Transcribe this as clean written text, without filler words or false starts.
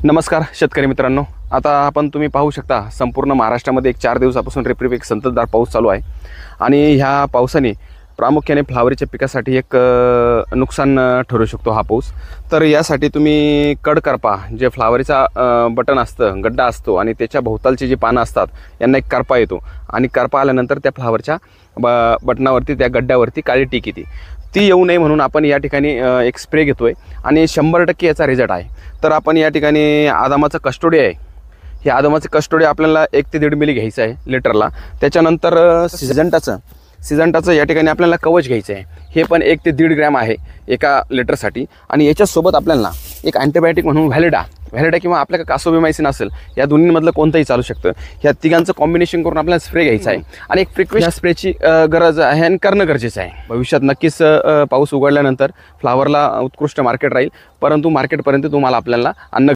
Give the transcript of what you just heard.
नमस्कार शेतकरी मित्रांनो, आता तुम्ही पाहू शकता संपूर्ण महाराष्ट्रामध्ये एक 4 दिवसापासून रिपरिप संततधार पाऊस चालू आहे आणि ह्या पावसाने प्रामुख्याने फ्लावरच्या पिकासाठी एक नुकसान ठरू शकतो हा पाऊस। तर यासाठी तुम्ही कडकरपा जे फ्लावरचा बटन असतं, गड्डा असतो आणि त्याच्या भोवतालची जी पानं असतात यांना एक करपा येतो आणि करपा आल्यानंतर त्या फ्लावरच्या बटनावरती त्या गड्ड्यावरती काळी टीक येते। ती येऊ नये म्हणून आपण या ठिकाणी एक स्प्रे घेतोय आणि 100% याचा रिझल्ट आहे। तर आपण या ठिकाणी आदामाचं कस्टोडी आहे, हे आदामाचं कस्टोडी आपल्याला 1 ते 1.5 मिली घ्यायचं आहे लिटरला। त्याच्यानंतर सिजंटाचं या ठिकाणी आपल्याला कवच घ्यायचं आहे, हे पण 1 ते 1.5 ग्रॅम आहे एका लिटरसाठी। आणि याच्यासोबत आपल्याला एक अँटीबायोटिक म्हणून व्हॅलिडा किंवा आपल्याकडे कासोबिमायसिन असेल, या दोन्हीमधलं कोणतंही चालू शकतं। ह्या तिघांचं कॉम्बिनेशन करून आपल्याला स्प्रे घ्यायचा आहे आणि एक फ्रिक्वेंट स्प्रेची गरज आहे आणि करणं गरजेचं आहे। भविष्यात नक्कीच पाऊस उघडल्यानंतर फ्लावरला उत्कृष्ट मार्केट राहील, परंतु मार्केटपर्यंत तुम्हाला आपल्याला